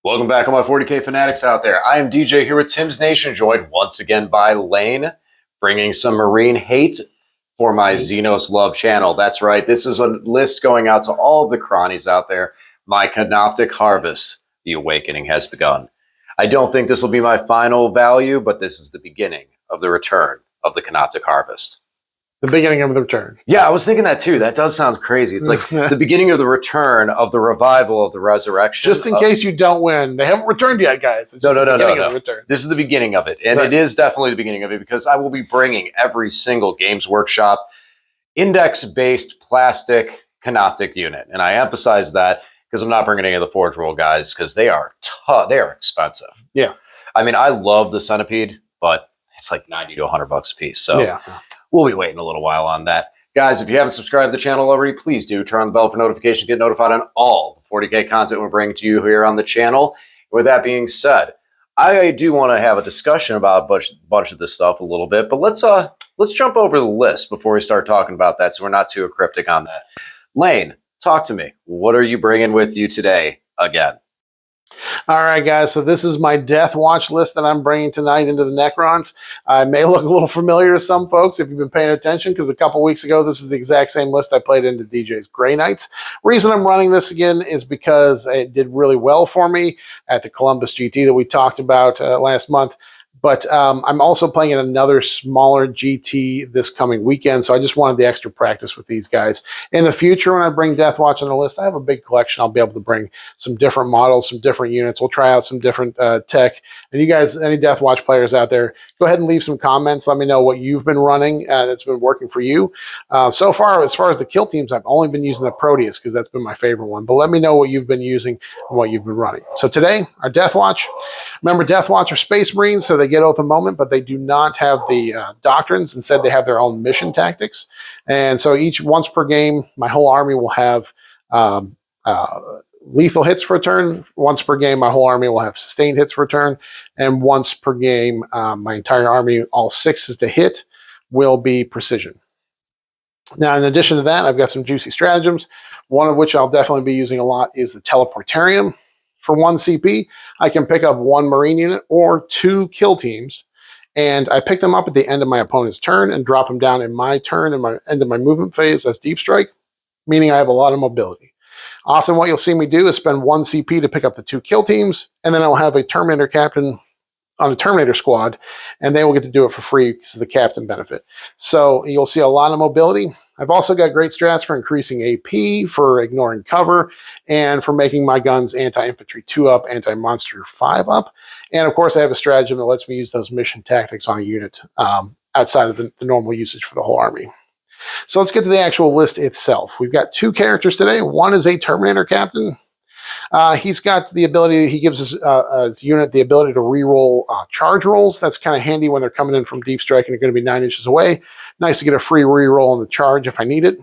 Welcome back, all my 40K fanatics out there. I am DJ here with Tim's Nation, joined once again by Lane, bringing some Marine hate for my Xenos Love channel. That's right, this is a list going out to all of the cronies out there. My Canoptek Harvest, the awakening has begun. I don't think this will be my final value, but this is the beginning of the return of the Canoptek Harvest. The beginning of the return. Yeah, I was thinking that too. That does sound crazy. It's like the beginning of the return of the revival of the resurrection. Just in case you don't win. They haven't returned yet, guys. It's No. return. This is the beginning of it. And It is definitely the beginning of it because I will be bringing every single Games Workshop index-based plastic Canoptek unit. And I emphasize that because I'm not bringing any of the Forge World guys because they are tough. They are expensive. Yeah. I mean, I love the Centipede, but it's like 90 to 100 bucks a piece. So yeah. We'll be waiting a little while on that. Guys, if you haven't subscribed to the channel already, please do. Turn on the bell for notifications. Get notified on all the 40K content we're bringing to you here on the channel. With that being said, I do want to have a discussion about a bunch of this stuff a little bit, but let's jump over the list before we start talking about that so we're not too cryptic on that. Lane, talk to me. What are you bringing with you today again? All right, guys, so this is my DeathWatch list that I'm bringing tonight into the Necrons. I may look a little familiar to some folks if you've been paying attention, because a couple weeks ago, this is the exact same list I played into DJ's Grey Knights. Reason I'm running this again is because it did really well for me at the Columbus GT that we talked about last month. But I'm also playing in another smaller GT this coming weekend, so I just wanted the extra practice with these guys. In the future, when I bring DeathWatch on the list, I have a big collection. I'll be able to bring some different models, some different units. We'll try out some different tech. And you guys, any DeathWatch players out there, go ahead and leave some comments. Let me know what you've been running that's been working for you. So far, as far as the kill teams, I've only been using the Proteus because that's been my favorite one. But let me know what you've been using and what you've been running. So today, our DeathWatch. Remember, DeathWatch are Space Marines, so they get Oath of Moment, but they do not have the doctrines. Instead, they have their own mission tactics. And so once per game, my whole army will have lethal hits for a turn. Once per game, my whole army will have sustained hits for a turn. And once per game, my entire army, all 6s to hit, will be precision. Now, in addition to that, I've got some juicy stratagems. One of which I'll definitely be using a lot is the Teleportarium. For 1 CP, I can pick up 1 Marine unit or 2 kill teams, and I pick them up at the end of my opponent's turn and drop them down in my turn and my end of my movement phase as deep strike, meaning I have a lot of mobility. Often what you'll see me do is spend 1 CP to pick up the 2 kill teams, and then I'll have a Terminator captain on a Terminator squad, and they will get to do it for free because of the captain benefit. So you'll see a lot of mobility. I've also got great strats for increasing AP, for ignoring cover, and for making my guns anti-infantry 2-up, anti-monster 5-up. And of course, I have a stratagem that lets me use those mission tactics on a unit outside of the normal usage for the whole army. So let's get to the actual list itself. We've got 2 characters today. One is a Terminator captain. He's got the ability, he gives his unit the ability to reroll charge rolls. That's kind of handy when they're coming in from deep strike and they're going to be 9 inches away. Nice to get a free reroll on the charge if I need it.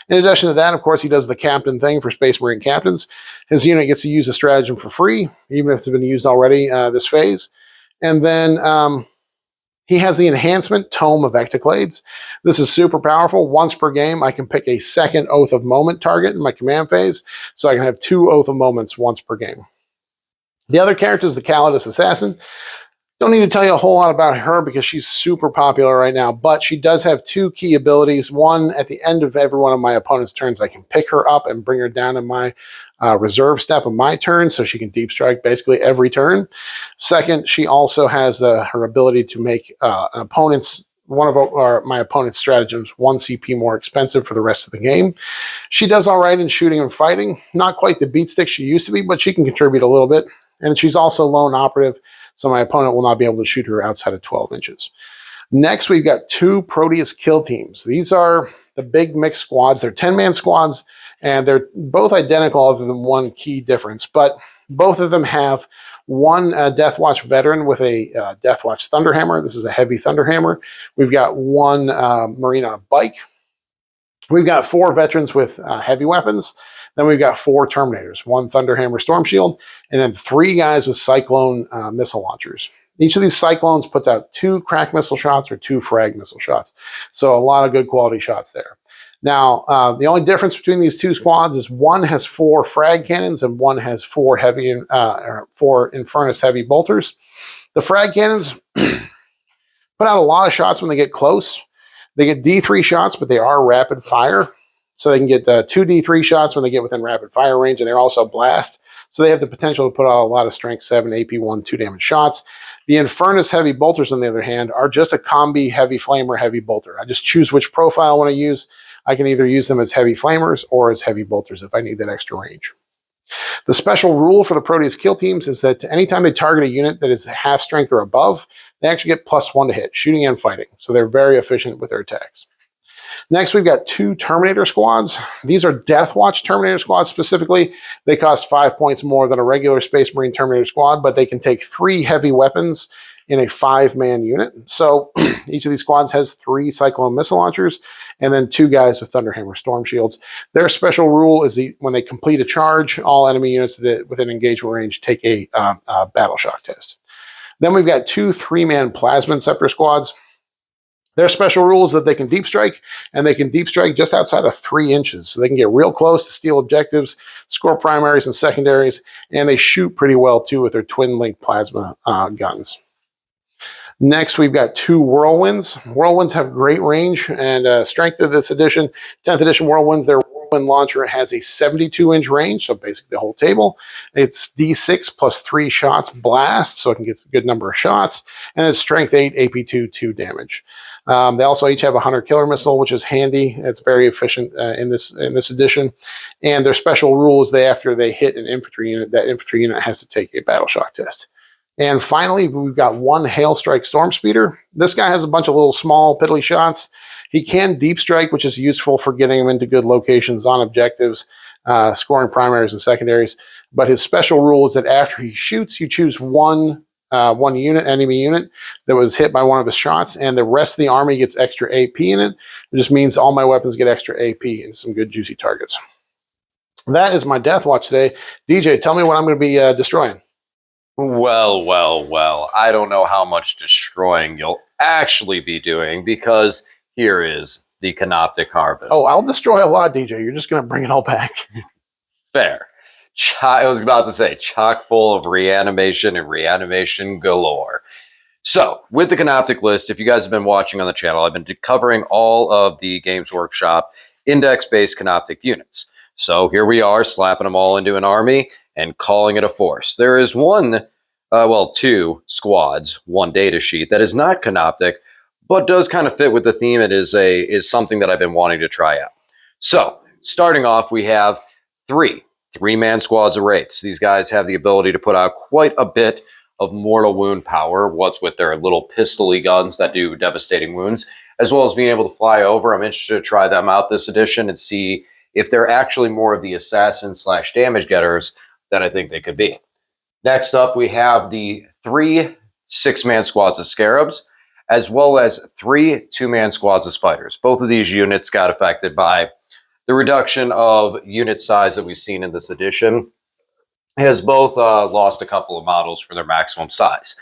In addition to that, of course, he does the captain thing for Space Marine captains. His unit gets to use a stratagem for free, even if it's been used already this phase. And then he has the enhancement Tome of Ectoclades. This is super powerful. Once per game, I can pick a 2nd Oath of Moment target in my command phase, so I can have 2 Oath of Moments once per game. The other character is the Calidus Assassin. Don't need to tell you a whole lot about her because she's super popular right now, but she does have 2 key abilities. One, at the end of every one of my opponent's turns, I can pick her up and bring her down in my reserve step of my turn, so she can deep strike basically every turn. Second, she also has her ability to make my opponent's stratagems 1 CP more expensive for the rest of the game. She does all right in shooting and fighting. Not quite the beat stick she used to be, but she can contribute a little bit. And she's also lone operative, so my opponent will not be able to shoot her outside of 12 inches. Next, we've got 2 Proteus kill teams. These are the big mixed squads. They're 10-man squads, and they're both identical other than one key difference. But both of them have 1 DeathWatch veteran with a DeathWatch Thunderhammer. This is a heavy Thunderhammer. We've got 1 Marine on a bike. We've got 4 veterans with heavy weapons. Then we've got 4 Terminators, 1 Thunderhammer Storm Shield, and then 3 guys with Cyclone missile launchers. Each of these Cyclones puts out 2 crack missile shots or 2 frag missile shots. So a lot of good quality shots there. Now, the only difference between these two squads is one has 4 frag cannons and one has 4 4 Infernus heavy bolters. The frag cannons put out a lot of shots when they get close. They get D3 shots, but they are rapid fire. So they can get 2 D3 shots when they get within rapid fire range, and they're also blast. So they have the potential to put out a lot of strength 7, AP 1, 2 damage shots. The Infernus heavy bolters, on the other hand, are just a combi heavy flamer heavy bolter. I just choose which profile I want to use. I can either use them as heavy flamers or as heavy bolters if I need that extra range. The special rule for the Proteus kill teams is that anytime they target a unit that is half strength or above, they actually get +1 to hit, shooting and fighting. So they're very efficient with their attacks. Next, we've got 2 Terminator squads. These are DeathWatch Terminator squads specifically. They cost 5 points more than a regular Space Marine Terminator squad, but they can take 3 heavy weapons in a 5-man unit. So each of these squads has 3 Cyclone missile launchers and then 2 guys with Thunderhammer storm shields. Their special rule is when they complete a charge, all enemy units that within engagement range take a battle shock test. Then we've got 2 3-man Plasma Scepter squads. Their special rule is that they can deep strike, and they can deep strike just outside of 3 inches. So they can get real close to steal objectives, score primaries and secondaries, and they shoot pretty well too with their twin-link plasma guns. Next, we've got 2 Whirlwinds. Whirlwinds have great range and strength of this edition. 10th edition Whirlwinds, their Whirlwind launcher has a 72-inch range, so basically the whole table. It's D6 plus 3 shots blast, so it can get a good number of shots. And it's strength 8, AP2, 2 damage. They also each have a Hunter Killer Missile, which is handy. It's very efficient in this edition. And their special rule is after they hit an infantry unit, that infantry unit has to take a battle shock test. And finally, we've got 1 Hailstrike Storm Speeder. This guy has a bunch of little small piddly shots. He can deep strike, which is useful for getting him into good locations on objectives, scoring primaries and secondaries. But his special rule is that after he shoots, you choose one enemy unit that was hit by one of his shots, and the rest of the army gets extra AP in it. It just means all my weapons get extra AP and some good juicy targets. That is my Death Watch today. DJ, tell me what I'm going to be destroying. Well. I don't know how much destroying you'll actually be doing, because here is the Canoptek Harvest. Oh, I'll destroy a lot, DJ. You're just going to bring it all back. Fair. I was about to say, chock full of reanimation and reanimation galore. So, with the Canoptek list, if you guys have been watching on the channel, I've been covering all of the Games Workshop index-based Canoptek units. So here we are, slapping them all into an army and calling it a force. There is 2 squads, 1 data sheet that is not Canoptek, but does kind of fit with the theme. It is something that I've been wanting to try out. So, starting off, we have 3-man squads of Wraiths. These guys have the ability to put out quite a bit of mortal wound power, what's with their little pistol-y guns that do devastating wounds, as well as being able to fly over. I'm interested to try them out this edition and see if they're actually more of the assassin/damage getters that I think they could be. Next up, we have the 3 6-man squads of Scarabs, as well as 3 2-man squads of Spiders. Both of these units got affected by the reduction of unit size that we've seen in this edition. Has both lost a couple of models for their maximum size.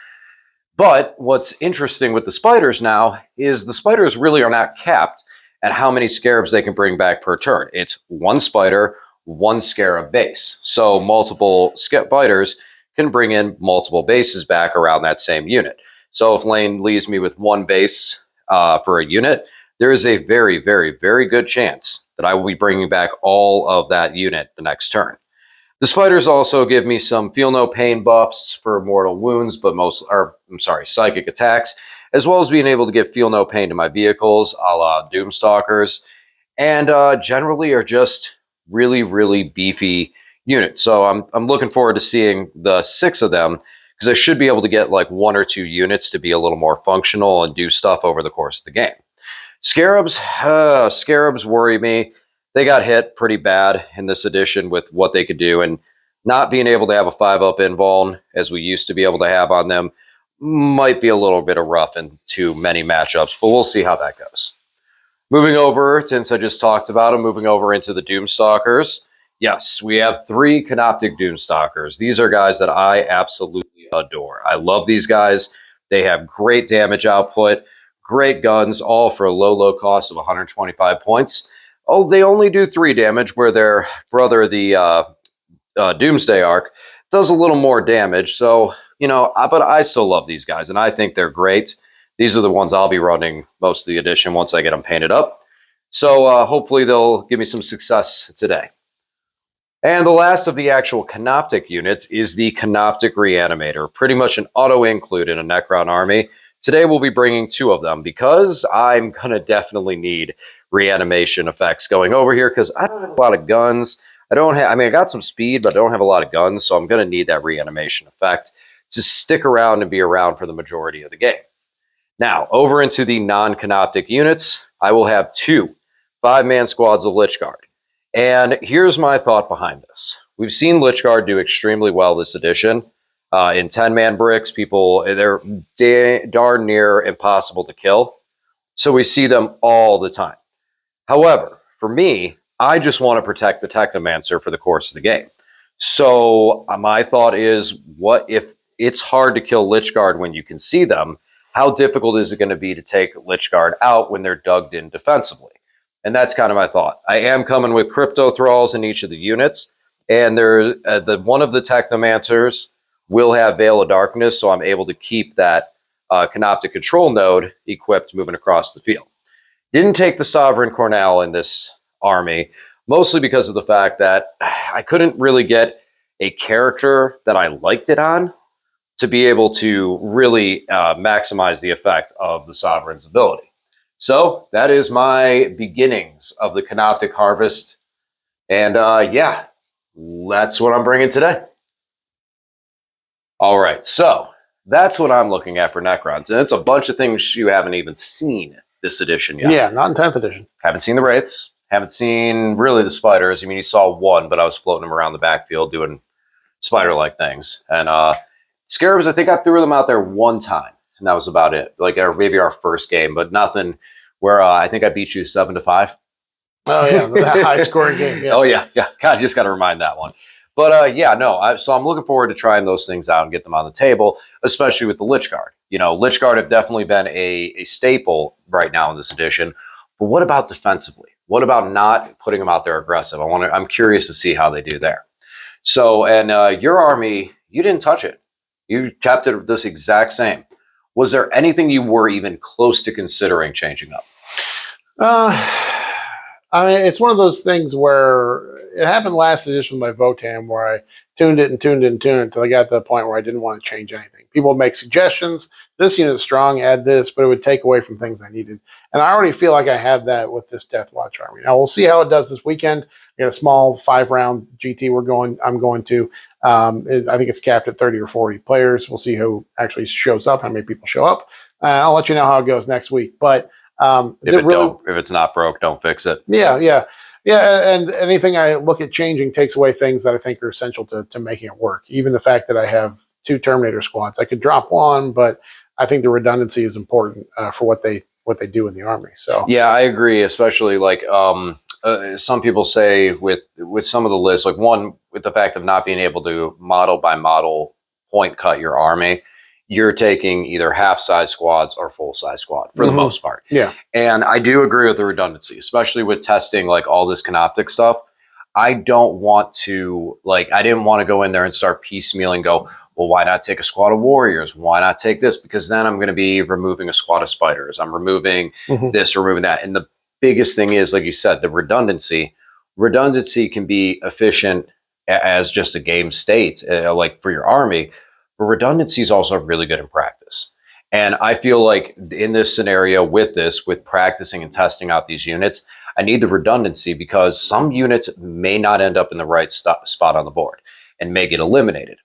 But what's interesting with the Spiders now is the Spiders really are not capped at how many Scarabs they can bring back per turn. It's 1 Spider, 1 Scarab base. So multiple Spiders can bring in multiple bases back around that same unit. So if Lane leaves me with 1 base for a unit, there is a very, very, very good chance that I will be bringing back all of that unit the next turn. The Spiders also give me some feel no pain buffs for mortal wounds, but psychic attacks, as well as being able to give feel no pain to my vehicles, a la Doomstalkers, and generally are just really, really beefy units. So I'm looking forward to seeing the 6 of them, because I should be able to get like 1 or 2 units to be a little more functional and do stuff over the course of the game. Scarabs worry me. They got hit pretty bad in this edition with what they could do, and not being able to have a 5-up invuln as we used to be able to have on them might be a little bit of rough into many matchups, but we'll see how that goes. Moving over, since I just talked about them, moving over into the Doomstalkers. Yes, we have 3 Canoptek Doomstalkers. These are guys that I absolutely adore. I love these guys. They have great damage output, great guns, all for a low cost of 125 points. Oh, they only do 3 damage, where their brother, the Doomsday Arc, does a little more damage. So, you know, but I still love these guys, and I think they're great. These are the ones I'll be running most of the edition once I get them painted up. So hopefully they'll give me some success today. And the last of the actual Canoptek units is the Canoptek Reanimator, pretty much an auto-include in a Necron army. Today we'll be bringing 2 of them because I'm going to definitely need reanimation effects going over here because I don't have a lot of guns. I mean, I got some speed, but I don't have a lot of guns, so I'm going to need that reanimation effect to stick around and be around for the majority of the game. Now, over into the non-Canoptek units, I will have 2 5-man squads of Lich Guard. And here's my thought behind this. We've seen Lich Guard do extremely well this edition. In 10-man bricks, they're darn near impossible to kill. So we see them all the time. However, for me, I just want to protect the Technomancer for the course of the game. So my thought is, what if it's hard to kill Lich Guard when you can see them? How difficult is it going to be to take Lich Guard out when they're dug in defensively? And that's kind of my thought. I am coming with Crypto Thralls in each of the units, and one of the Technomancers will have Veil of Darkness, so I'm able to keep that Canoptek control node equipped moving across the field. Didn't take the Sovereign Cornell in this army, mostly because of the fact that I couldn't really get a character that I liked it on to be able to really maximize the effect of the Sovereign's ability. So that is my beginnings of the Canoptek Harvest. And yeah, that's what I'm bringing today. All right, so that's what I'm looking at for Necrons. And it's a bunch of things you haven't even seen this edition yet. Yeah, not in 10th edition. Haven't seen the Wraiths. Haven't seen really the Spiders. I mean, you saw one, but I was floating them around the backfield doing spider-like things. And Scarabs, I think I threw them out there one time. And that was about it. Like, or maybe our first game, but nothing where I think I beat you 7-5. Oh, yeah, that high-scoring game. Yes. Oh, yeah. God, you just got to remind that one. But yeah, no, so I'm looking forward to trying those things out and get them on the table, especially with the Lich Guard. You know, Lich Guard have definitely been a staple right now in this edition. But what about defensively? What about not putting them out there aggressive? I'm curious to see how they do there. So, and your army, you didn't touch it. You kept it this exact same. Was there anything you were even close to considering changing up? I mean, it's one of those things where it happened last edition with my Votan, where I tuned it until I got to the point where I didn't want to change anything. People make suggestions. This unit is strong, add this, but it would take away from things I needed. And I already feel like I have that with this DeathWatch army. Now, we'll see how it does this weekend. We got a small 5-round GT I'm going to. I think it's capped at 30 or 40 players. We'll see who actually shows up, how many people show up. I'll let you know how it goes next week. But if it's not broke, don't fix it. Yeah. And anything I look at changing takes away things that I think are essential to making it work. Even the fact that I have 2 Terminator squads, I could drop one, but I think the redundancy is important for what they do in the army. So yeah, I agree. Especially like some people say with some of the lists, like one with the fact of not being able to model by model point cut your army. You're taking either half-size squads or full-size squad for the most part. Yeah. And I do agree with the redundancy, especially with testing like all this Canoptek stuff. I don't want to, I didn't want to go in there and start piecemealing, go, well, why not take a squad of warriors? Why not take this? Because then I'm going to be removing a squad of spiders. I'm removing this, removing that. And the biggest thing is, like you said, the redundancy. Redundancy can be efficient as just a game state, like for your army. But redundancy is also really good in practice. And I feel like in this scenario with practicing and testing out these units, I need the redundancy because some units may not end up in the right spot on the board and may get eliminated.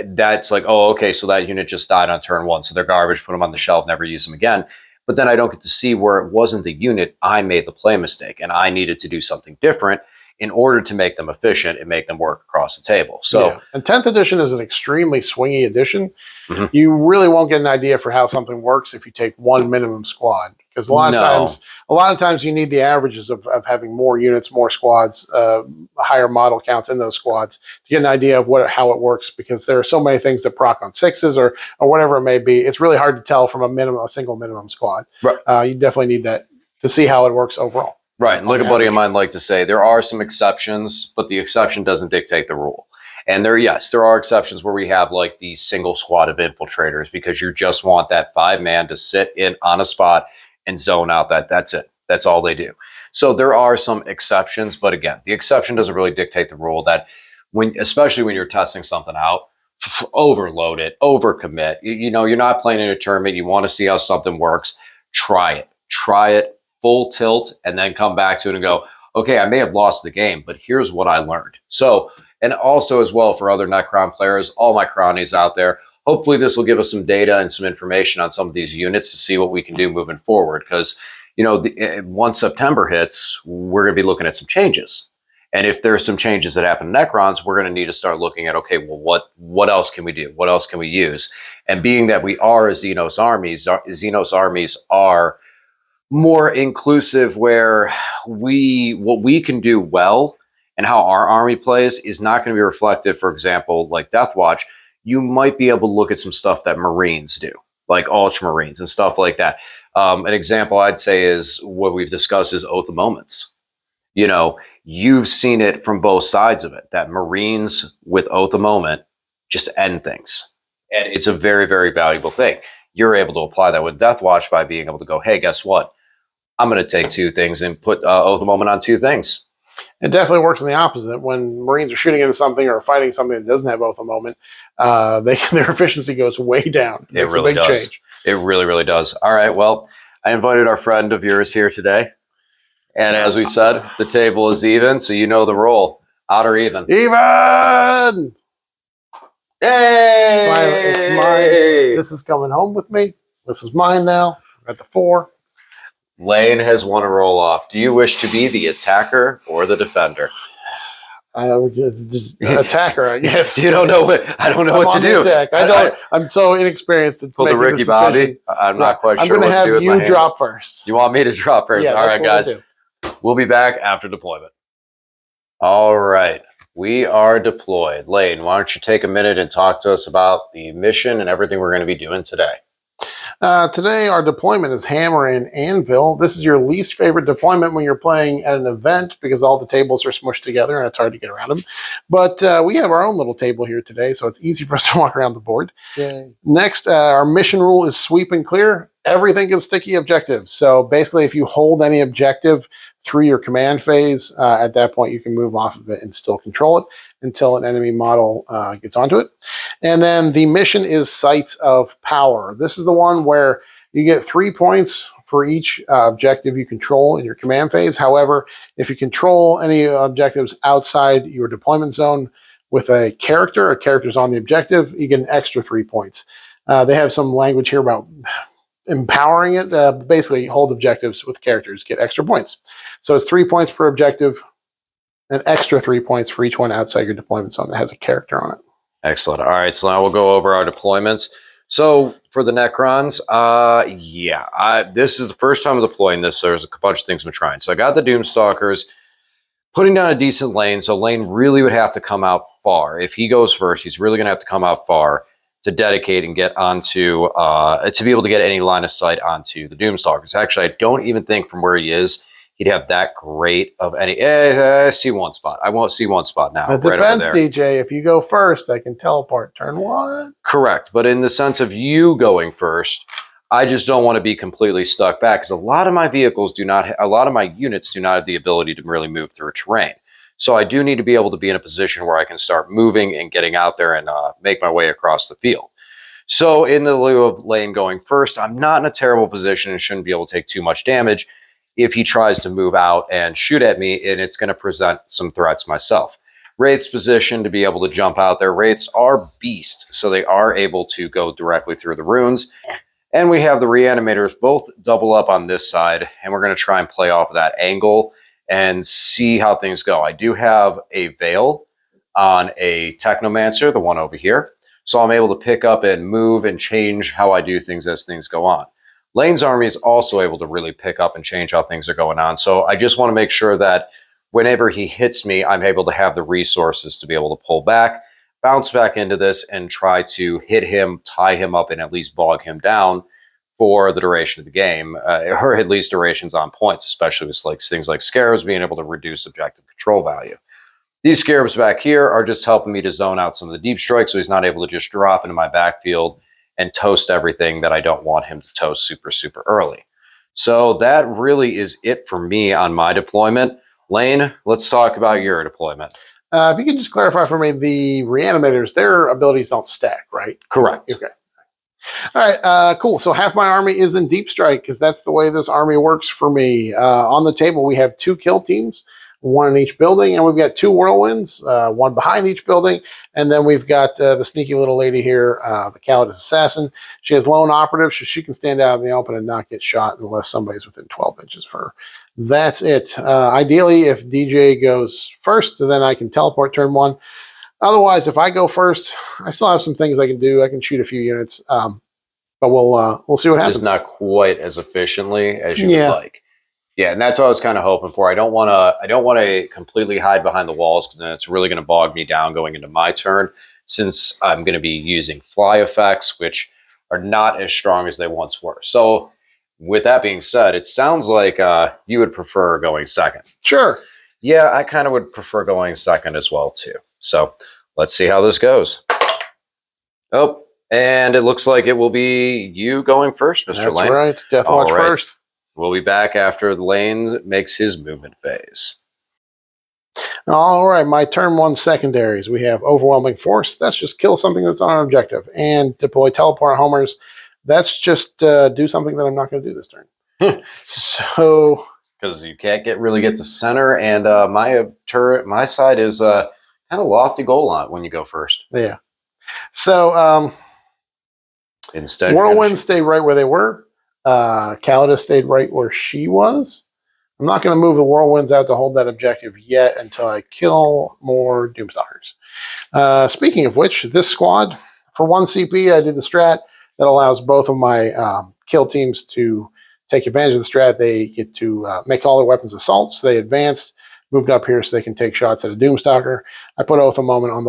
That's like, oh, okay, so that unit just died on turn 1. So they're garbage, put them on the shelf, never use them again. But then I don't get to see where it wasn't the unit. I made the play mistake and I needed to do something different in order to make them efficient and make them work across the table. So, yeah. And 10th edition is an extremely swingy edition. You really won't get an idea for how something works if you take one minimum squad. Because a lot of times you need the averages of having more units, more squads, higher model counts in those squads to get an idea of how it works. Because there are so many things that proc on 6s or whatever it may be. It's really hard to tell from a single minimum squad. Right. You definitely need that to see how it works overall. Right. And like a buddy of mine like to say, there are some exceptions, but the exception doesn't dictate the rule. And yes, there are exceptions where we have like the single squad of infiltrators because you just want that 5-man to sit in on a spot and zone out. That's it. That's all they do. So there are some exceptions, but again, the exception doesn't really dictate the rule. That especially when you're testing something out, overload it, overcommit. You're not playing in a tournament. You want to see how something works. Try it full tilt, and then come back to it and go, okay, I may have lost the game, but here's what I learned. So, and also as well for other Necron players, all my cronies out there, hopefully this will give us some data and some information on some of these units to see what we can do moving forward. Because, once September hits, we're going to be looking at some changes. And if there's some changes that happen in Necrons, we're going to need to start looking at, okay, well, what else can we do? What else can we use? And being that we are Xenos armies are more inclusive, where what we can do well and how our army plays is not going to be reflected. For example, like DeathWatch, you might be able to look at some stuff that Marines do, like Ultramarines and stuff like that. An example I'd say is what we've discussed is Oath of Moments. You've seen it from both sides of it, that Marines with Oath of Moment just end things. And it's a very, very valuable thing. You're able to apply that with DeathWatch by being able to go, hey, guess what? I'm going to take 2 things and put Oath of Moment on 2 things. It definitely works in the opposite. When Marines are shooting into something or fighting something that doesn't have Oath of Moment, their efficiency goes way down. It really does. Change. It really, really does. All right. Well, I invited our friend of yours here today. And as we said, the table is even, so you know the roll. Odd or even? Even! Yay! It's mine. This is coming home with me. This is mine now. I'm at the 4. Lane has won a roll off. Do you wish to be the attacker or the defender? Just attacker, I guess. You don't know what I don't know what to do. Attack. I'm so inexperienced to pull the Ricky Bobby. I'm not quite sure what to do with my hands. I'm going to have you drop first. You want me to drop first? Yeah, all right, guys. We'll be back after deployment. All right. We are deployed. Lane, why don't you take a minute and talk to us about the mission and everything we're going to be doing today? Today, our deployment is Hammer and Anvil. This is your least favorite deployment when you're playing at an event because all the tables are smushed together and it's hard to get around them. But we have our own little table here today, so it's easy for us to walk around the board. Yay. Next, our mission rule is sweep and clear. Everything is sticky objectives. So basically, if you hold any objective through your command phase, at that point, you can move off of it and still control it until an enemy model gets onto it. And then the mission is Sites of Power. This is the one where you get 3 points for each objective you control in your command phase. However, if you control any objectives outside your deployment zone with a character's on the objective, you get an extra 3 points. They have some language here about empowering it. Basically, hold objectives with characters, get extra points. So it's 3 points per objective, an extra 3 points for each one outside your deployment zone that has a character on it. Excellent. All right, so now we'll go over our deployments. So for the Necrons, this is the first time I'm deploying this, so there's a bunch of things I'm trying. So I got the Doomstalkers, putting down a decent lane, so Lane really would have to come out far. If he goes first, he's really going to have to come out far to dedicate and get onto, to be able to get any line of sight onto the Doomstalkers. Actually, I don't even think from where he is, he'd have that great of any. I see one spot. I won't see one spot now. It depends, DJ. If you go first, I can teleport. Turn 1. Correct. But in the sense of you going first, I just don't want to be completely stuck back because a lot of my vehicles do not, a lot of my units do not have the ability to really move through terrain. So I do need to be able to be in a position where I can start moving and getting out there and make my way across the field. So in the lieu of Lane going first, I'm not in a terrible position and shouldn't be able to take too much damage if he tries to move out and shoot at me, and it's going to present some threats myself. Wraith's position to be able to jump out there. Wraiths are beasts, so they are able to go directly through the runes. And we have the Reanimators both double up on this side, and we're going to try and play off of that angle and see how things go. I do have a Veil on a Technomancer, the one over here, so I'm able to pick up and move and change how I do things as things go on. Lane's army is also able to really pick up and change how things are going on, so I just want to make sure that whenever he hits me, I'm able to have the resources to be able to pull back, bounce back into this, and try to hit him, tie him up, and at least bog him down for the duration of the game, or at least durations on points, especially with like things like scarabs being able to reduce objective control value. These scarabs back here are just helping me to zone out some of the deep strikes, so he's not able to just drop into my backfield and toast everything that I don't want him to toast super early. So that really is it for me on my deployment. Lane, let's talk about your deployment. If you could just clarify for me, the reanimators, their abilities don't stack, right? Correct. Okay. All right, cool. So half my army is in deep strike because that's the way this army works for me. On the table, we have 2 kill teams, 1 in each building, and we've got 2 whirlwinds, 1 behind each building, and then we've got the sneaky little lady here, the Calidus Assassin. She has lone operative, so she can stand out in the open and not get shot unless somebody's within 12 inches of her. That's it. Ideally, if DJ goes first, then I can teleport turn 1. Otherwise, if I go first, I still have some things I can do. I can shoot a few units, but we'll see what happens. Just not quite as efficiently as you would like. Yeah, and that's what I was kind of hoping for. I don't want to completely hide behind the walls because then it's really going to bog me down going into my turn. Since I'm going to be using fly effects, which are not as strong as they once were. So, with that being said, it sounds like you would prefer going second. Sure. Yeah, I kind of would prefer going second as well too. So let's see how this goes. Oh, and it looks like it will be you going first, Mr. That's Lane. right. DeathWatch first. We'll be back after Lane makes his movement phase. All right, my turn 1 secondaries. We have overwhelming force. That's just kill something that's on an objective. And deploy teleport homers. That's just do something that I'm not going to do this turn. So... because you can't really get to center, and my side is kind of lofty goal line when you go first. Yeah. So instead, whirlwinds stayed right where they were. Calidus stayed right where she was. I'm not going to move the whirlwinds out to hold that objective yet until I kill more Doomstalkers. Speaking of which, this squad for 1 CP, I did the strat that allows both of my kill teams to take advantage of the strat. They get to make all their weapons assaults. They advanced, moved up here so they can take shots at a Doomstalker. I put Oath of Moment on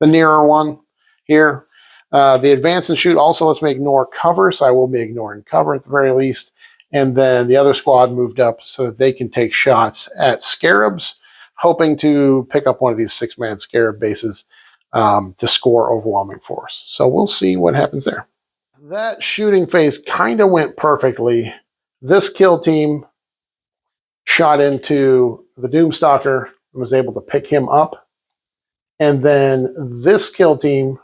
the nearer one here. The advance and shoot also lets me ignore cover, so I will be ignoring cover at the very least. And then the other squad moved up so that they can take shots at Scarabs, hoping to pick up one of these 6-man Scarab bases to score overwhelming force. So we'll see what happens there. That shooting phase kind of went perfectly. This kill team shot into the Doomstalker and was able to pick him up. And then this kill team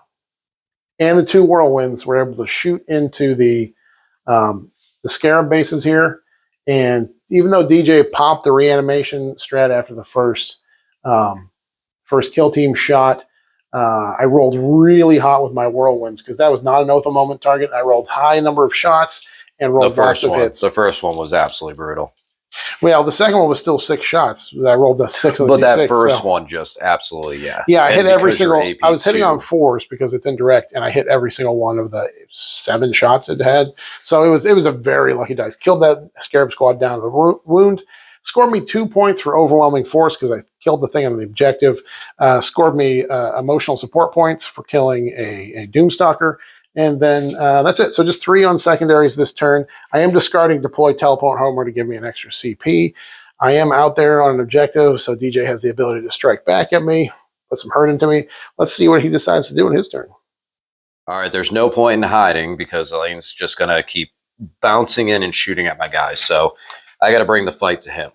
and the 2 whirlwinds were able to shoot into the Scarab bases here. And even though DJ popped the reanimation strat after the first kill team shot, I rolled really hot with my whirlwinds because that was not an Oath of Moment target. I rolled high number of shots and rolled lots of hits. The first one was absolutely brutal. Well, the second one was still 6 shots. I rolled the 6 of the But that first one just absolutely, yeah. Yeah, I hit every single... I was hitting on 4s because it's indirect, and I hit every single one of the 7 shots it had. So it was a very lucky dice. Killed that Scarab squad down to the wound. Scored me 2 points for overwhelming force because I killed the thing on the objective. Scored me emotional support points for killing a Doomstalker. And then that's it. So just 3 on secondaries this turn. I am discarding Deploy Teleport Homer to give me an extra CP. I am out there on an objective, so DJ has the ability to strike back at me, put some hurt into me. Let's see what he decides to do in his turn. All right, there's no point in hiding because Elaine's just going to keep bouncing in and shooting at my guys. So I got to bring the fight to him.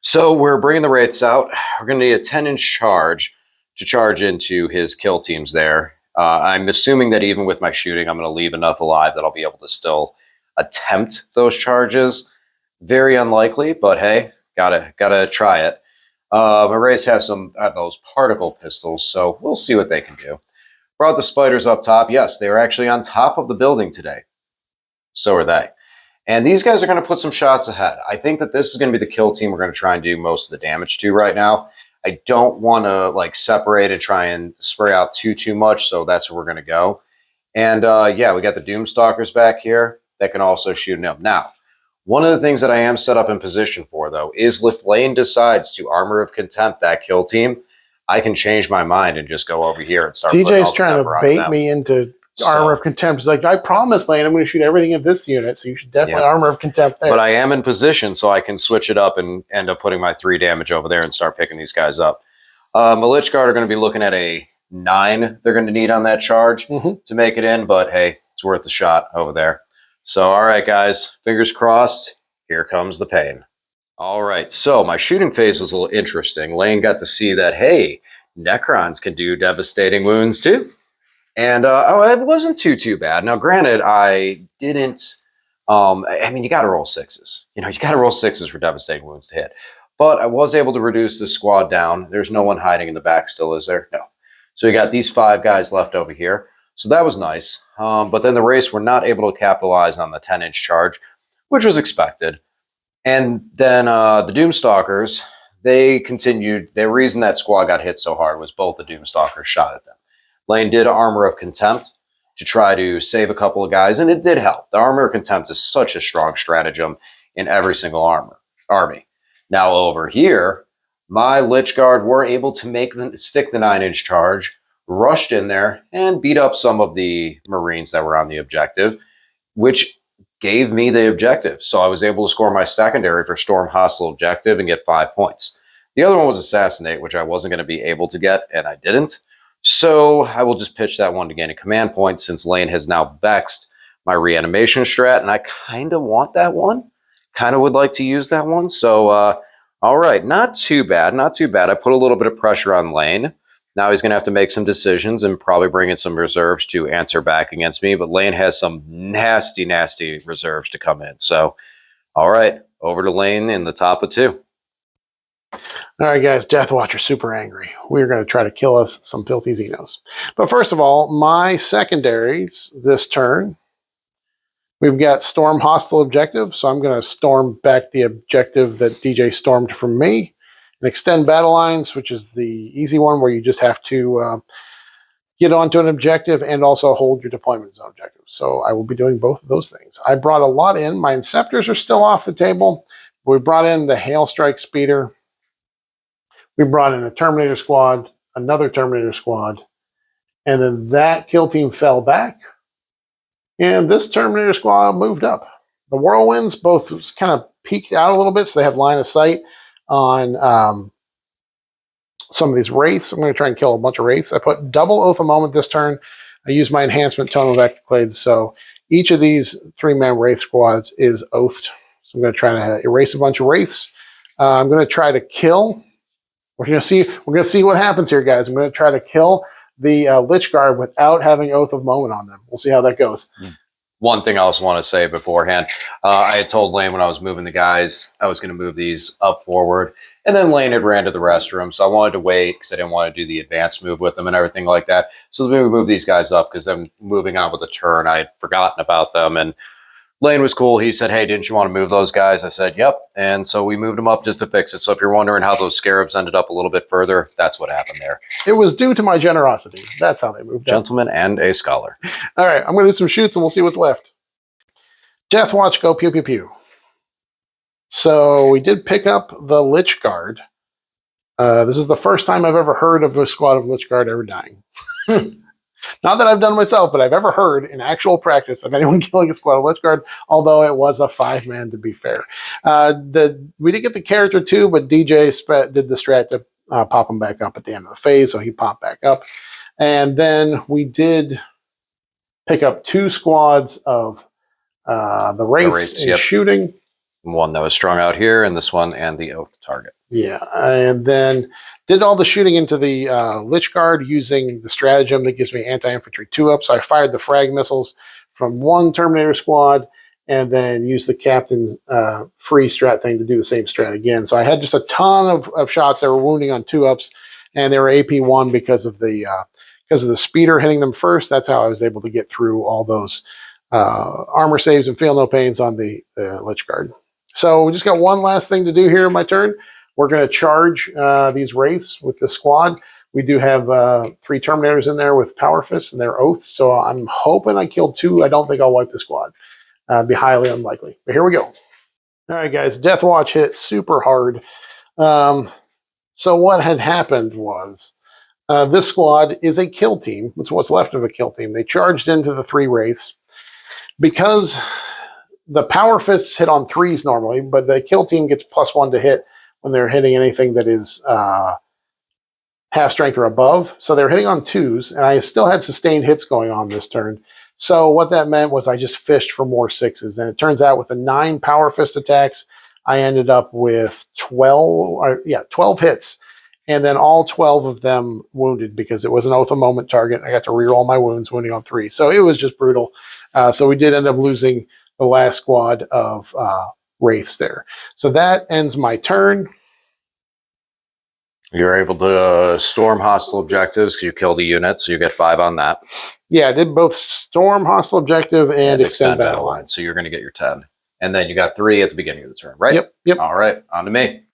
So we're bringing the Wraiths out. We're going to need a 10-inch charge to charge into his kill teams there. I'm assuming that even with my shooting, I'm going to leave enough alive that I'll be able to still attempt those charges. Very unlikely, but hey, gotta try it. My Wraiths have those particle pistols, so we'll see what they can do. Brought the spiders up top. Yes, they are actually on top of the building today. So are they. And these guys are going to put some shots ahead. I think that this is going to be the kill team we're going to try and do most of the damage to right now. I don't want to like separate and try and spray out too much, so that's where we're going to go. And yeah, we got the Doomstalkers back here that can also shoot him. Now, one of the things that I am set up in position for, though, is if Lane decides to Armor of Contempt that kill team, I can change my mind and just go over here and start. DJ's trying to bait me into Armor of Contempt is like, I promised, Lane, I'm going to shoot everything at this unit, so you should definitely Armor of Contempt there. But I am in position, so I can switch it up and end up putting my 3 damage over there and start picking these guys up. My Lich Guard are going to be looking at a 9 they're going to need on that charge to make it in, but hey, it's worth the shot over there. So, all right, guys, fingers crossed. Here comes the pain. All right, so my shooting phase was a little interesting. Lane got to see that, hey, Necrons can do devastating wounds too. And it wasn't too bad. Now, granted, I didn't. I mean, you got to roll 6s. You know, you got to roll 6s for devastating wounds to hit. But I was able to reduce the squad down. There's no one hiding in the back still, is there? No. So you got these 5 guys left over here. So that was nice. But then the race were not able to capitalize on the 10-inch charge, which was expected. And then the Doomstalkers, they continued. The reason that squad got hit so hard was both the Doomstalkers shot at them. Lane did Armor of Contempt to try to save a couple of guys, and it did help. The Armor of Contempt is such a strong stratagem in every single army. Now over here, my Lich Guard were able to stick the 9-inch charge, rushed in there, and beat up some of the Marines that were on the objective, which gave me the objective. So I was able to score my secondary for Storm Hostile Objective and get 5 points. The other one was Assassinate, which I wasn't going to be able to get, and I didn't. So I will just pitch that one to gain a command point since Lane has now vexed my reanimation strat, and I kind of want that one. Kind of would like to use that one. So, all right, not too bad, not too bad. I put a little bit of pressure on Lane. Now he's going to have to make some decisions and probably bring in some reserves to answer back against me, but Lane has some nasty, nasty reserves to come in. So, all right, over to Lane in the top of 2. All right, guys, DeathWatch are super angry. We're going to try to kill us some filthy Xenos. But first of all, my secondaries this turn, we've got Storm Hostile Objective, so I'm going to storm back the objective that DJ stormed from me. And Extend Battle Lines, which is the easy one where you just have to get onto an objective and also hold your deployment zone objective. So I will be doing both of those things. I brought a lot in. My Inceptors are still off the table. We brought in the Hail Strike Speeder. We brought in a Terminator squad, another Terminator squad, and then that kill team fell back, and this Terminator squad moved up. The Whirlwinds both kind of peeked out a little bit, so they have line of sight on some of these Wraiths. I'm going to try and kill a bunch of Wraiths. I put double Oath of Moment this turn. I use my enhancement Tome of Eclades, so each of these 3-man Wraith squads is oathed. So I'm going to try to erase a bunch of Wraiths. I'm going to try to kill... We're going to see what happens here, guys. I'm going to try to kill the Lich Guard without having Oath of Moment on them. We'll see how that goes. One thing I also want to say beforehand, I had told Lane when I was moving the guys, I was going to move these up forward. And then Lane had ran to the restroom, so I wanted to wait because I didn't want to do the advanced move with them and everything like that. So let me move these guys up because I'm moving on with the turn. I had forgotten about them, and Lane was cool. He said, hey, didn't you want to move those guys? I said, yep. And so we moved them up just to fix it. So if you're wondering how those Scarabs ended up a little bit further, that's what happened there. It was due to my generosity. That's how they moved up. Gentleman and a scholar. All right, I'm going to do some shoots and we'll see what's left. DeathWatch, go pew, pew, pew. So we did pick up the Lich Guard. This is the first time I've ever heard of a squad of Lich Guard ever dying. Not that I've done myself, but I've ever heard in actual practice of anyone killing a squad of Lich Guard, although it was a 5-man to be fair. We did get the character too, but DJ did the strat to pop him back up at the end of the phase, so he popped back up. And then we did pick up 2 squads of the Wraiths in shooting. One that was strung out here, and this one, and the Oath target. Yeah, and then did all the shooting into the Lich Guard using the stratagem that gives me anti-infantry 2-up. So I fired the frag missiles from one Terminator squad and then used the captain's free strat thing to do the same strat again. So I had just a ton of shots that were wounding on 2-ups, and they were AP1 because of the speeder hitting them first. That's how I was able to get through all those armor saves and feel no pains on the Lich Guard. So we just got one last thing to do here in my turn. We're going to charge these Wraiths with the squad. We do have 3 Terminators in there with Power Fists and their Oaths, so I'm hoping I killed 2. I don't think I'll wipe the squad. Be highly unlikely. But here we go. All right, guys. DeathWatch hit super hard. So what had happened was This squad is a kill team. It's what's left of a kill team. They charged into the 3 wraiths because the power fists hit on 3s normally, but the kill team gets +1 to hit when they're hitting anything that is half strength or above. So they're hitting on 2s, and I still had sustained hits going on this turn. So what that meant was I just fished for more 6s, and it turns out with the 9 power fist attacks, I ended up with 12 hits, and then all 12 of them wounded because it was an Oath of Moment target. I got to reroll my wounds, wounding on 3. So it was just brutal. So we did end up losing the last squad of wraiths there. So that ends my turn. You're able to storm hostile objectives because you killed a unit, so you get 5 on that. Yeah, I did both storm hostile objective and extend battle line. So you're going to get your 10. And then you got 3 at the beginning of the turn, right? Yep. All right, on to me.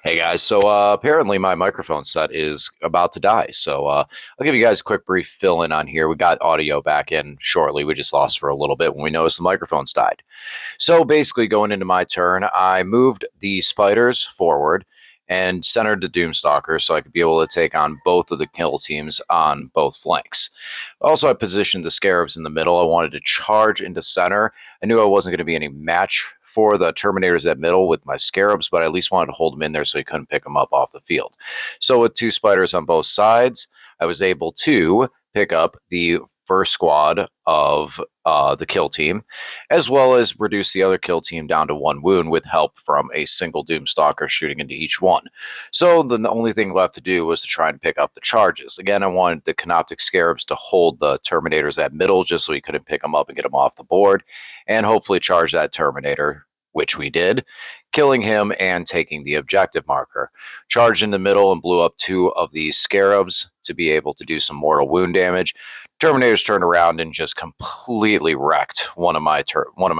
Hey guys, so apparently my microphone set is about to die. So I'll give you guys a quick brief fill in on here. We got audio back in shortly. We just lost for a little bit when we noticed the microphones died. So basically going into my turn, I moved the spiders forward and centered the Doomstalker so I could be able to take on both of the kill teams on both flanks. Also, I positioned the Scarabs in the middle. I wanted to charge into center. I knew I wasn't going to be any match for the Terminators at middle with my Scarabs, but I at least wanted to hold them in there so he couldn't pick them up off the field. So with 2 spiders on both sides, I was able to pick up the first squad of the kill team, as well as reduce the other kill team down to 1 wound with help from a single Doomstalker shooting into each one. So the only thing left to do was to try and pick up the charges. Again, I wanted the Canoptek Scarabs to hold the Terminators at middle just so he couldn't pick them up and get them off the board, and hopefully charge that Terminator, which we did, killing him and taking the objective marker. Charged in the middle and blew up 2 of these Scarabs to be able to do some mortal wound damage. Terminators turned around and just completely wrecked one of my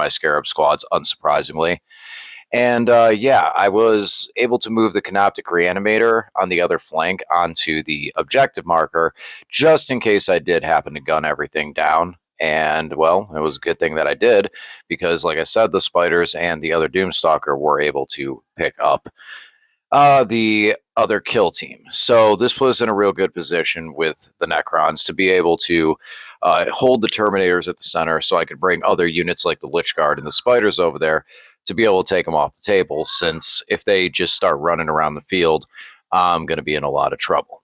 Scarab squads, unsurprisingly. And yeah, I was able to move the Canoptek Reanimator on the other flank onto the objective marker, just in case I did happen to gun everything down. And, well, it was a good thing that I did, because, like I said, the spiders and the other Doomstalker were able to pick up the other kill team. So this put us in a real good position with the Necrons to be able to hold the Terminators at the center so I could bring other units like the Lich Guard and the spiders over there to be able to take them off the table, since if they just start running around the field, I'm going to be in a lot of trouble.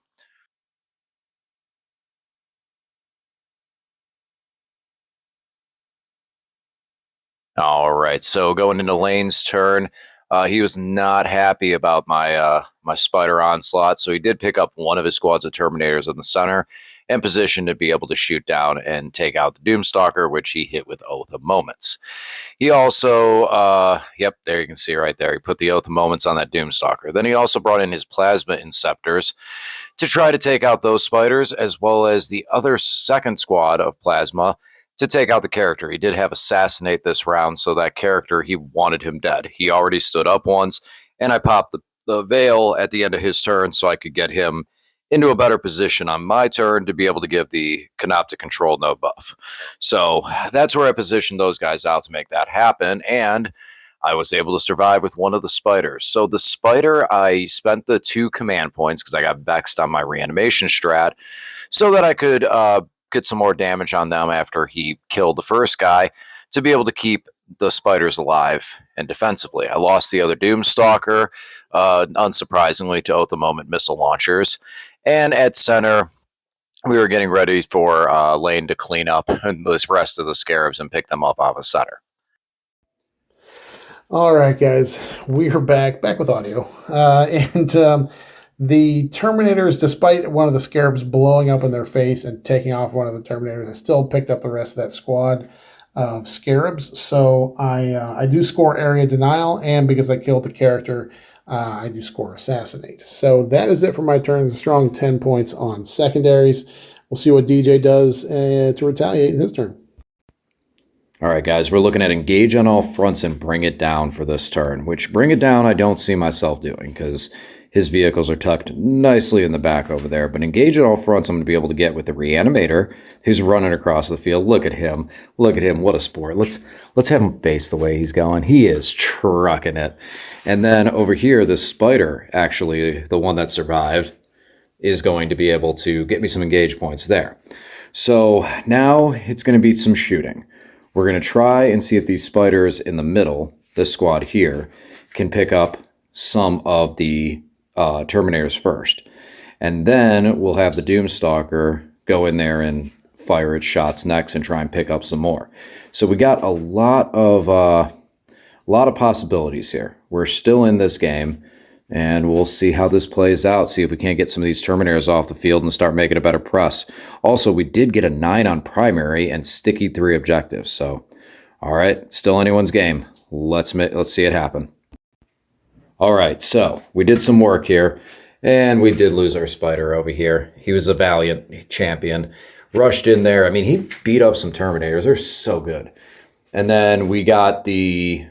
All right, so going into Lane's turn, he was not happy about my my spider onslaught, so he did pick up one of his squads of Terminators in the center and positioned to be able to shoot down and take out the Doomstalker, which he hit with Oath of Moments. He also, yep, there you can see right there, he put the Oath of Moments on that Doomstalker. Then he also brought in his Plasma Inceptors to try to take out those spiders, as well as the other second squad of Plasma to take out the character. He did have Assassinate this round, so that character, he wanted him dead. He already stood up once, and I popped the Veil at the end of his turn so I could get him into a better position on my turn to be able to give the Canoptek control no buff. So that's where I positioned those guys out to make that happen, and I was able to survive with one of the spiders. So the spider, I spent the 2 command points because I got vexed on my reanimation strat so that I could get some more damage on them after he killed the first guy to be able to keep the spiders alive and defensively. I lost the other Doomstalker, unsurprisingly, to Oath of Moment missile launchers. And at center, we were getting ready for Lane to clean up this rest of the Scarabs and pick them up off of center. All right, guys, we are back with audio. The Terminators, despite one of the Scarabs blowing up in their face and taking off one of the Terminators, I still picked up the rest of that squad of Scarabs. So I do score Area Denial, and because I killed the character, I do score Assassinate. So that is it for my turn. A strong 10 points on secondaries. We'll see what DJ does to retaliate in his turn. All right, guys, we're looking at Engage on all fronts and Bring It Down for this turn, which Bring It Down I don't see myself doing because his vehicles are tucked nicely in the back over there. But Engage on all fronts I'm going to be able to get with the Reanimator who's running across the field. Look at him. Look at him. What a sport. Let's have him face the way he's going. He is trucking it. And then over here, the Spider, actually, the one that survived, is going to be able to get me some engage points there. So now it's going to be some shooting. We're going to try and see if these spiders in the middle, this squad here, can pick up some of the Terminators first. And then we'll have the Doomstalker go in there and fire its shots next and try and pick up some more. So we got a lot of possibilities here. We're still in this game, and we'll see how this plays out, see if we can't get some of these Terminators off the field and start making a better press. Also, we did get a 9 on primary and sticky 3 objectives. So, all right, still anyone's game. Let's see it happen. All right, so we did some work here, and we did lose our spider over here. He was a valiant champion. Rushed in there. I mean, he beat up some Terminators. They're so good. And then we got the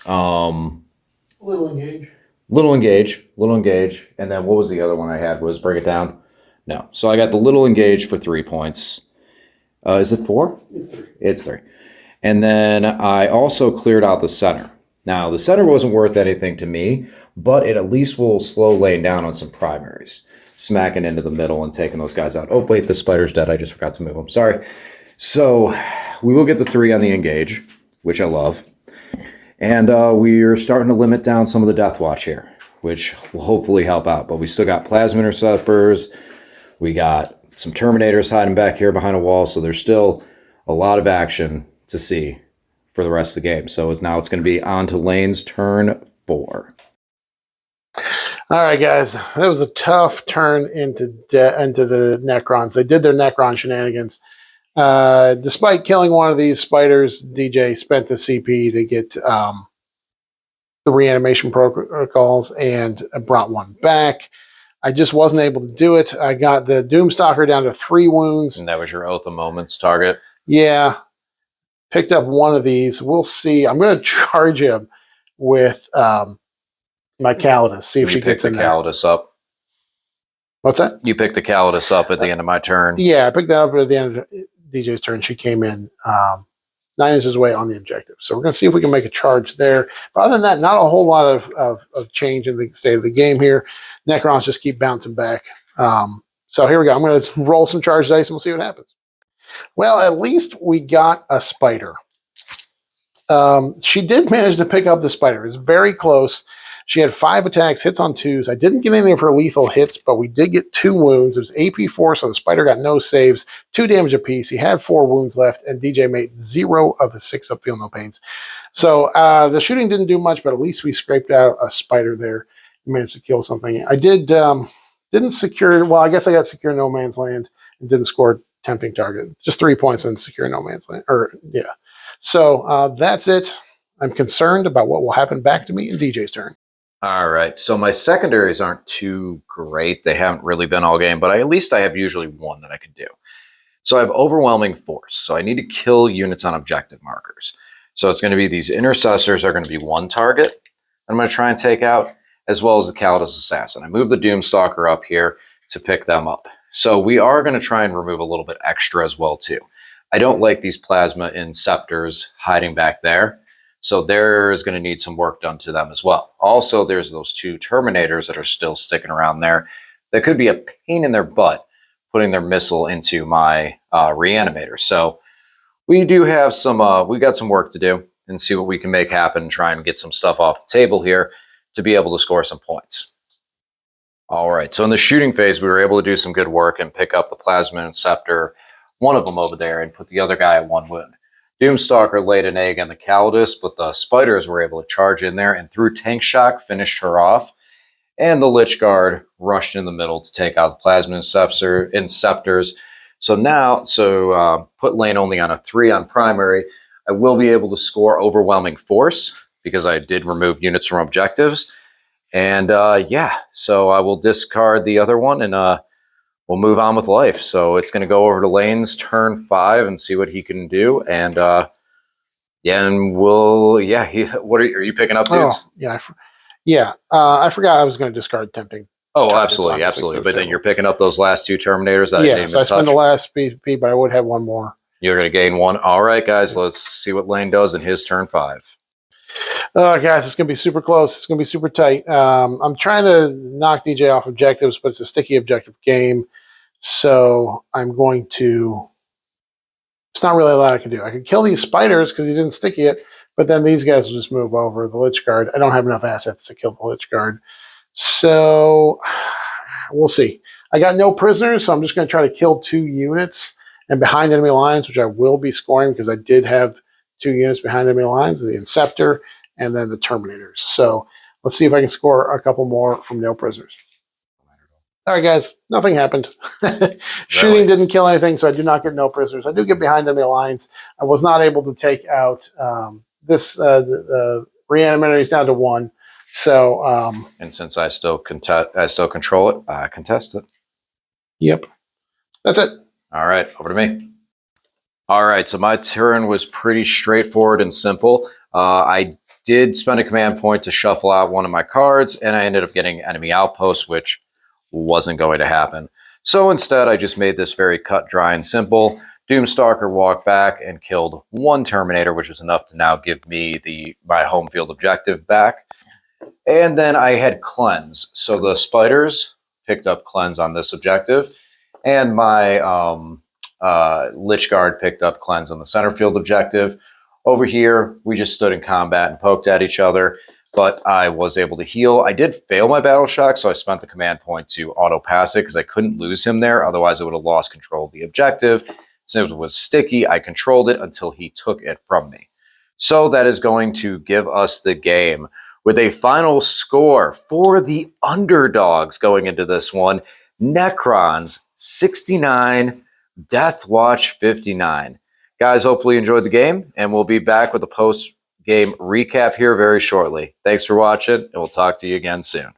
Little engage. Little engage. And then what was the other one I had? Was bring it down? No. So I got the little engage for 3 points. Is it 4? It's 3. It's 3. And then I also cleared out the center. Now, the center wasn't worth anything to me, but it at least will slow laying down on some primaries. Smacking into the middle and taking those guys out. Oh, wait, the spider's dead. I just forgot to move him. Sorry. So we will get the 3 on the engage, which I love. And we're starting to limit down some of the DeathWatch here, which will hopefully help out. But we still got Plasma Interceptors. We got some Terminators hiding back here behind a wall. So there's still a lot of action to see for the rest of the game. So now it's going to be on to Lane's turn 4. All right, guys. That was a tough turn into the Necrons. They did their Necron shenanigans. Despite killing one of these spiders, DJ spent the CP to get the reanimation protocols and brought one back. I just wasn't able to do it. I got the Doomstalker down to 3 wounds. And that was your Oath of Moments target? Yeah. Picked up one of these. We'll see. I'm going to charge him with my Calidus. See if she gets in there. You picked the Calidus up. What's that? You picked the Calidus up at the end of my turn. Yeah, I picked that up at the end of DJ's turn. She came in 9 inches away on the objective. So we're going to see if we can make a charge there. But other than that, not a whole lot of change in the state of the game here. Necrons just keep bouncing back. So here we go. I'm going to roll some charge dice and we'll see what happens. Well, at least we got a spider. She did manage to pick up the spider. It's very close. She had 5 attacks, hits on 2s. I didn't get any of her lethal hits, but we did get 2 wounds. It was AP4, so the spider got no saves, 2 damage apiece. He had 4 wounds left, and DJ made 0 of his 6 up, feel no pains. So the shooting didn't do much, but at least we scraped out a spider there. Managed to kill something. I didn't secure, well, I guess I got secure no man's land and didn't score tempting target. Just 3 points in secure no man's land. So that's it. I'm concerned about what will happen back to me in DJ's turn. All right, so my secondaries aren't too great. They haven't really been all game, but at least I have usually one that I can do. So I have overwhelming force, so I need to kill units on objective markers. So it's going to be these intercessors are going to be 1 target I'm going to try and take out, as well as the Calidus Assassin. I moved the Doomstalker up here to pick them up. So we are going to try and remove a little bit extra as well, too. I don't like these Plasma Inceptors hiding back there. So there's going to need some work done to them as well. Also, there's those 2 Terminators that are still sticking around there. That could be a pain in their butt, putting their missile into my reanimator. So we do have some, we got some work to do and see what we can make happen, try and get some stuff off the table here to be able to score some points. All right, so in the shooting phase, we were able to do some good work and pick up the Plasma Inceptor, one of them over there, and put the other guy at 1 wound. Doomstalker laid an egg on the Calidus, but the spiders were able to charge in there and through Tank Shock finished her off. And the Lich Guard rushed in the middle to take out the Plasma Inceptors. So now, put Lane only on a 3 on primary. I will be able to score overwhelming force because I did remove units from objectives. And yeah, so I will discard the other one and we'll move on with life. So it's going to go over to Lane's turn 5 and see what he can do. And yeah, and we'll, yeah, are you picking up dudes? Oh, yeah, I forgot I was going to discard tempting. Oh, absolutely. But then you're picking up those last 2 Terminators that I didn't even so I spent the last BP, but I would have 1 more. You're going to gain 1. All right, guys, let's see what Lane does in his turn 5. Oh, guys, it's going to be super close. It's going to be super tight. I'm trying to knock DJ off objectives, but it's a sticky objective game. So I'm going to... It's not really a lot I can do. I could kill these spiders because he didn't sticky it, but then these guys will just move over. The Lich Guard. I don't have enough assets to kill the Lich Guard. So we'll see. I got no prisoners, so I'm just going to try to kill 2 units. And behind enemy lines, which I will be scoring because I did have 2 units behind enemy lines, the Inceptor and then the Terminators. So let's see if I can score a couple more from no prisoners. All right, guys, nothing happened. Shooting didn't kill anything, so I do not get no prisoners. I do get behind enemy lines. I was not able to take out the Reanimator is down to 1. So and since I still control it, I contest it. Yep. That's it. All right, over to me. All right, so my turn was pretty straightforward and simple. I did spend a command point to shuffle out one of my cards, and I ended up getting enemy outposts, which wasn't going to happen. So instead, I just made this very cut, dry, and simple. Doomstalker walked back and killed 1 Terminator, which was enough to now give me my home field objective back. And then I had Cleanse. So the spiders picked up Cleanse on this objective, and my Lich Guard picked up Cleanse on the center field objective. Over here, we just stood in combat and poked at each other, but I was able to heal. I did fail my battle shock, so I spent the command point to auto-pass it because I couldn't lose him there. Otherwise, I would have lost control of the objective. Since it was sticky, I controlled it until he took it from me. So that is going to give us the game with a final score for the underdogs going into this one. Necrons 69, DeathWatch 59. Guys, hopefully you enjoyed the game, and we'll be back with a post-game recap here very shortly. Thanks for watching, and we'll talk to you again soon.